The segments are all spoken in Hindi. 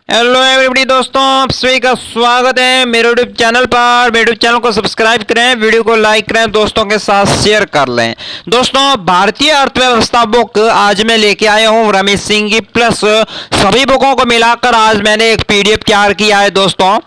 हेलो एवरीबॉडी दोस्तों, आप सभी का स्वागत है मेरे यूट्यूब चैनल पर। मेरे यूट्यूब चैनल को सब्सक्राइब करें, वीडियो को लाइक करें, दोस्तों के साथ शेयर कर लें। दोस्तों, भारतीय अर्थव्यवस्था बुक आज मैं लेके आया हूं रमेश सिंह की, प्लस सभी बुकों को मिलाकर आज मैंने एक पीडीएफ तैयार किया है। दोस्तों,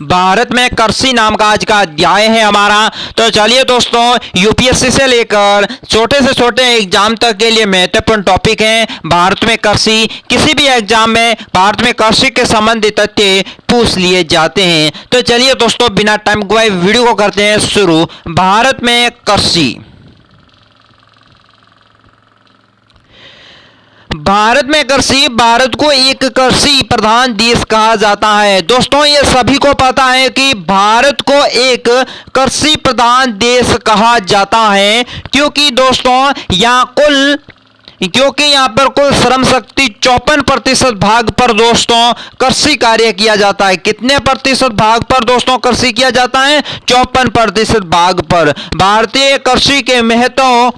भारत में कृषि नाम का आज का अध्याय है हमारा। तो चलिए दोस्तों, यूपीएससी से लेकर छोटे से छोटे एग्जाम तक के लिए महत्वपूर्ण टॉपिक है भारत में कृषि। किसी भी एग्जाम में भारत में कृषि के संबंधित तथ्य पूछ लिए जाते हैं। तो चलिए दोस्तों, बिना टाइम गवाए वीडियो को करते हैं शुरू। भारत में कृषि। भारत में कृषि, भारत को एक कृषि प्रधान देश कहा जाता है। दोस्तों, ये सभी को पता है कि भारत को एक कृषि प्रधान देश कहा जाता है, क्योंकि दोस्तों यहाँ पर कुल श्रम शक्ति 54% भाग पर दोस्तों कृषि कार्य किया जाता है। कितने प्रतिशत भाग पर दोस्तों कृषि किया जाता है? 54% भाग पर। भारतीय कृषि के महत्व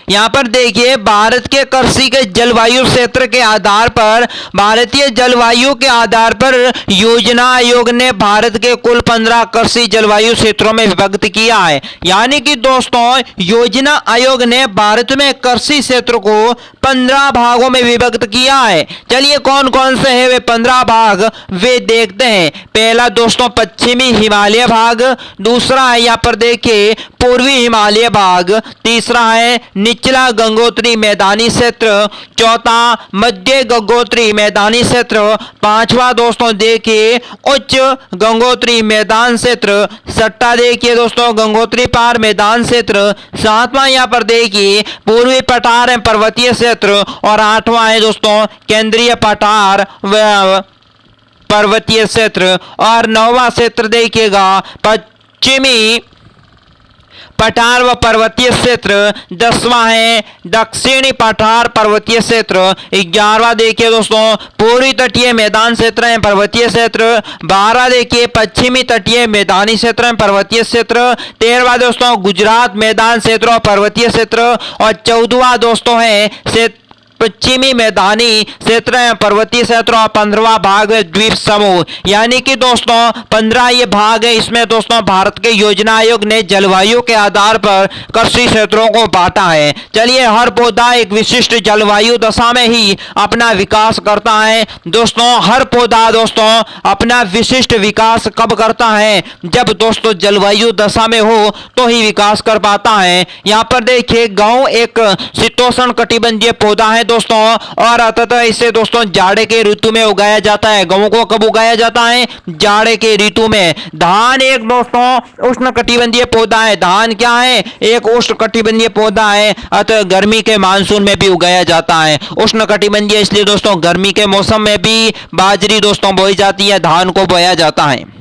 यहां पर देखिए, भारत के कृषि के जलवायु क्षेत्र के आधार पर, भारतीय जलवायु के आधार पर योजना आयोग ने भारत के कुल 15 कृषि जलवायु क्षेत्रों में विभक्त किया है। यानी कि दोस्तों, योजना आयोग ने भारत में कृषि क्षेत्र को 15 भागों में विभक्त किया है। चलिए, कौन कौन से हैं वे 15 भाग, वे देखते हैं। पहला दोस्तों पश्चिमी हिमालय भाग, दूसरा है यहाँ पर देखिए पूर्वी हिमालय भाग, तीसरा है निचला गंगोत्री मैदानी क्षेत्र, चौथा मध्य गंगोत्री मैदानी क्षेत्र, पांचवा दोस्तों देखिए उच्च गंगोत्री मैदान क्षेत्र, छठा देखिए दोस्तों गंगोत्री पार मैदान क्षेत्र, सातवां यहाँ पर देखिए पूर्वी पठार पर्वतीय क्षेत्र, और आठवां है दोस्तों केंद्रीय पठार पर्वतीय क्षेत्र, और नौवां क्षेत्र देखिएगा पश्चिमी पठार व पर्वतीय क्षेत्र, 10वां है दक्षिणी पठार पर्वतीय क्षेत्र, 11वां देखिए दोस्तों पूर्वी तटीय मैदान क्षेत्र है पर्वतीय क्षेत्र, 12 देखिए पश्चिमी तटीय मैदानी क्षेत्र है पर्वतीय क्षेत्र, 13वां दोस्तों गुजरात मैदान क्षेत्र और पर्वतीय क्षेत्र, और 14वां दोस्तों है पश्चिमी मैदानी क्षेत्र है पर्वतीय क्षेत्र, और 15वां भाग है द्वीप समूह। यानी कि दोस्तों 15 ये भाग है। इसमें दोस्तों भारत के योजना आयोग ने जलवायु के आधार पर कृषि क्षेत्रों को बांटा है। चलिए, हर पौधा एक विशिष्ट जलवायु दशा में ही अपना विकास करता है। दोस्तों, हर पौधा दोस्तों अपना विशिष्ट विकास कब करता है? जब दोस्तों जलवायु दशा में हो तो ही विकास कर पाता है। यहाँ पर देखिए गेहूं एक शीतोष्ण कटिबंधीय पौधा है दोस्तों, और अतः इसे दोस्तों जाड़े के ऋतु में उगाया जाता है। गेहूं को कब उगाया जाता है? जाड़े के ऋतु में। धान एक दोस्तों उष्ण कटिबंधीय पौधा है। धान क्या है? एक उष्ण कटिबंधीय पौधा है, अतः गर्मी के मानसून में भी उगाया जाता है। उष्ण कटिबंधीय इसलिए दोस्तों गर्मी के मौसम में भी बाजरी दोस्तों बोई जाती है, धान को बोया जाता है।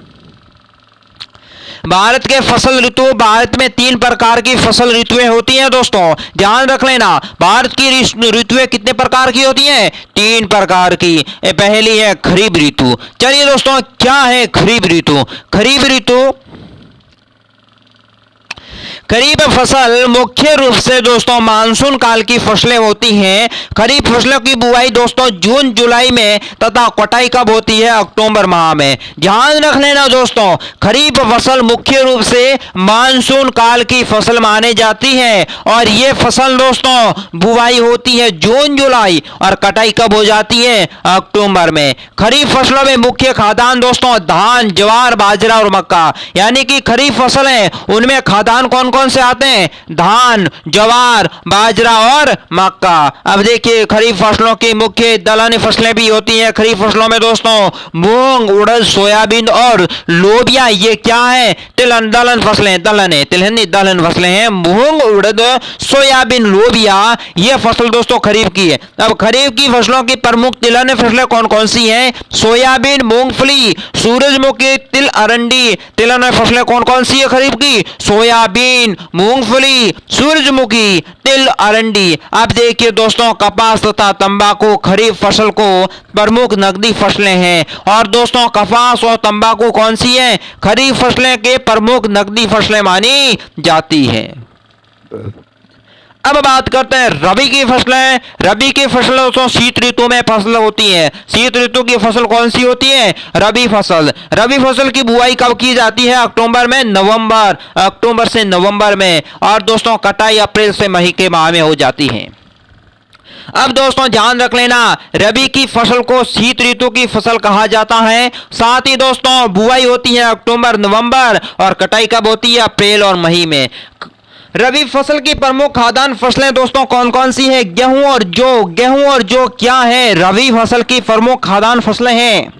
भारत के फसल ऋतु, भारत में 3 प्रकार की फसल ऋतुएं होती हैं दोस्तों, ध्यान रख लेना। भारत की ऋतुएं कितने प्रकार की होती हैं? 3 प्रकार की। पहली है खरीफ ऋतु। चलिए दोस्तों, क्या है खरीफ ऋतु? खरीफ ऋतु खरीफ फसल मुख्य रूप से दोस्तों मानसून काल की फसलें होती हैं। खरीफ फसलों की बुआई दोस्तों जून जुलाई में तथा कटाई कब होती है? अक्टूबर माह में। ध्यान रख लेना दोस्तों, खरीफ फसल मुख्य रूप से मानसून काल की फसल मानी जाती है, और ये फसल दोस्तों बुआई होती है जून जुलाई, और कटाई कब हो जाती है? अक्टूबर में। खरीफ फसलों में मुख्य खाद्यान्न दोस्तों धान, ज्वार, बाजरा और मक्का। यानी कि खरीफ फसल है उनमें खाद्यान्न कौन कौन से आते हैं? धान, ज्वार, बाजरा और मक्का। अब देखिए खरीफ फसलों की मुख्य दलहनी फसलें भी होती हैं। खरीफ फसलों में दोस्तों मूंग, उड़द, सोयाबीन और लोबिया, ये क्या है? दलहन फसलें, दलहन फसलें हैं। मूंग, उड़द, सोयाबीन, लोबिया, ये फसल दोस्तों खरीफ की है। अब खरीफ की फसलों की प्रमुख तिलहनी फसलें कौन कौन सी हैं? सोयाबीन, मूंगफली, सूरजमुखी, तिल, अरंडी। तिलहनी फसलें कौन कौन सी है खरीफ की? सोयाबीन, मूंगफली, सूरजमुखी, तिल, अरंडी। अब देखिए दोस्तों कपास तथा तंबाकू खरीफ फसल को प्रमुख नकदी फसलें हैं। और दोस्तों कपास और तंबाकू कौन सी हैं? खरीफ फसलें के प्रमुख नकदी फसलें मानी जाती हैं। अब बात करते हैं रबी की फसलें। रबी की फसलें दोस्तों शीत ऋतु में फसल होती है। शीत ऋतु की फसल कौन सी होती है? रबी फसल। रबी फसल की बुआई कब की जाती है? अक्टूबर से नवंबर में, और दोस्तों कटाई अप्रैल से मई के माह में हो जाती है। अब दोस्तों ध्यान रख लेना, रबी की फसल को शीत ऋतु की फसल कहा जाता है। साथ ही दोस्तों बुआई होती है अक्टूबर नवंबर, और कटाई कब होती है? अप्रैल और मई में। रबी फसल की प्रमुख खाद्यान्न फसलें दोस्तों कौन कौन सी है? गेहूं और जौ। गेहूं और जौ क्या है? रबी फसल की प्रमुख खाद्यान्न फसलें हैं।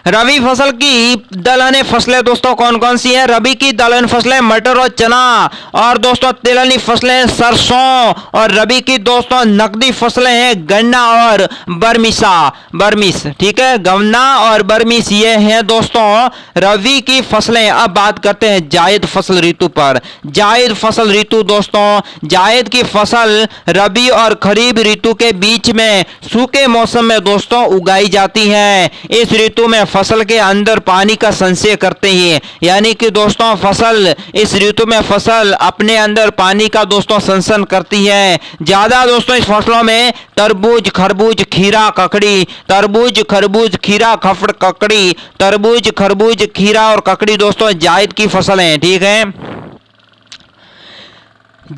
रबी फसल की दलहनी फसलें दोस्तों कौन कौन सी हैं? रबी की दलहनी फसलें मटर और चना, और दोस्तों तिलहनी फसलें सरसों, और रबी की दोस्तों नकदी फसलें हैं गन्ना और बरमिस। ठीक है, गन्ना और बरमिस ये हैं दोस्तों रबी की फसलें। अब बात करते हैं जायद फसल ऋतु पर। जायद फसल ऋतु दोस्तों, जायद की फसल रबी और खरीफ ऋतु के बीच में सूखे मौसम में दोस्तों उगाई जाती है। इस ऋतु में फसल के अंदर पानी का संचय करते हैं, यानी कि दोस्तों फसल इस ऋतु में फसल अपने अंदर पानी का दोस्तों संचयन करती है। ज्यादा दोस्तों इस फसलों में तरबूज, खरबूज, खीरा, ककड़ी, तरबूज, खरबूज, खीरा, खफड़, ककड़ी, तरबूज, खरबूज, खीरा और ककड़ी दोस्तों जायद की फसल है। ठीक है,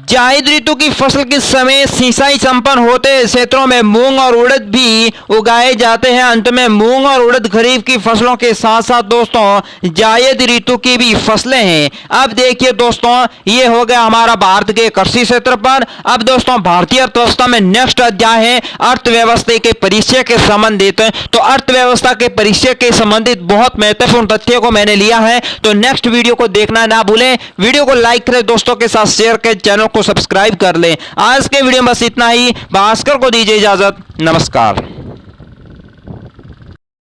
जायद ऋतु की फसल के समय सिंचाई संपन्न होते क्षेत्रों में मूंग और उड़द भी उगाए जाते हैं। अंत में मूंग और उड़द खरीफ की फसलों के साथ साथ दोस्तों जायद ऋतु की भी फसलें हैं। अब देखिए दोस्तों, ये हो गया हमारा भारत के कृषि क्षेत्र पर। अब दोस्तों भारतीय अर्थव्यवस्था में नेक्स्ट अध्याय है अर्थव्यवस्था के परिचय के संबंधित। तो अर्थव्यवस्था के परिचय के संबंधित बहुत महत्वपूर्ण तथ्यों को मैंने लिया है, तो नेक्स्ट वीडियो को देखना ना भूलें। वीडियो को लाइक करें, दोस्तों के साथ शेयर करें, चैनल को सब्सक्राइब कर लें। आज के वीडियो में बस इतना ही। भास्कर को दीजिए इजाजत। नमस्कार।